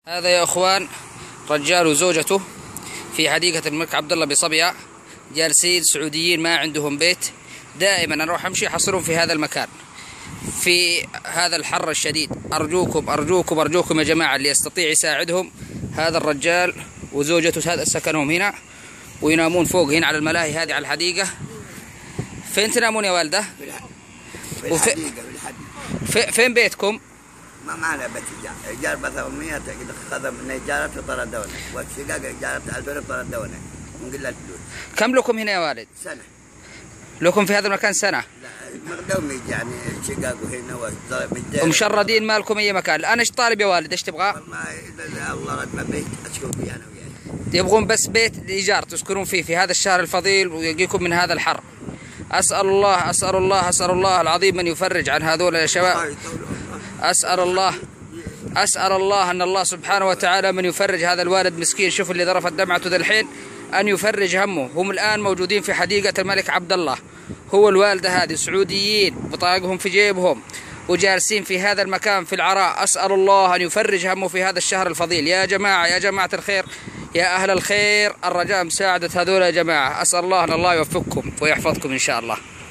هذا يا اخوان رجال وزوجته في حديقة الملك عبد الله بصبيا، جالسين سعوديين ما عندهم بيت، دائما انا اروح امشي احصلهم في هذا المكان في هذا الحر الشديد. ارجوكم ارجوكم ارجوكم يا جماعة، اللي يستطيع يساعدهم. هذا الرجال وزوجته هذا سكنهم هنا، وينامون فوق هنا على الملاهي هذه على الحديقة. فين تنامون يا والدة؟ فين بيتكم؟ ما معنا بيت إيجار ب 800 خذ من إيجارته طردونا، والشقاق إيجارته 1000 طردونا من قلة الفلوس. كم لكم هنا يا والد؟ سنة. لكم في هذا المكان سنة؟ لا مقدومي يعني الشقاق هنا والضرب الدير. ومشردين ما لكم أي مكان. الآن إيش طالب يا والد؟ إيش تبغى؟ والله إذا الله رد ما بيت أسكن فيه أنا وياي. يبغون بس بيت إيجار تسكنون فيه في هذا الشهر الفضيل ويقيكم من هذا الحر. أسأل الله العظيم أن يفرج عن هذول يا شباب. أسأل الله أن الله سبحانه وتعالى من يفرج هذا الوالد مسكين، شوف اللي ذرفت دمعته ذا الحين، أن يفرج همه. هم الآن موجودين في حديقة الملك عبد الله، هو الوالدة هذه سعوديين بطاقهم في جيبهم وجالسين في هذا المكان في العراء. أسأل الله أن يفرج همه في هذا الشهر الفضيل. يا جماعة الخير، يا أهل الخير، الرجاء مساعدة هذول يا جماعة. أسأل الله أن الله يوفقكم ويحفظكم إن شاء الله.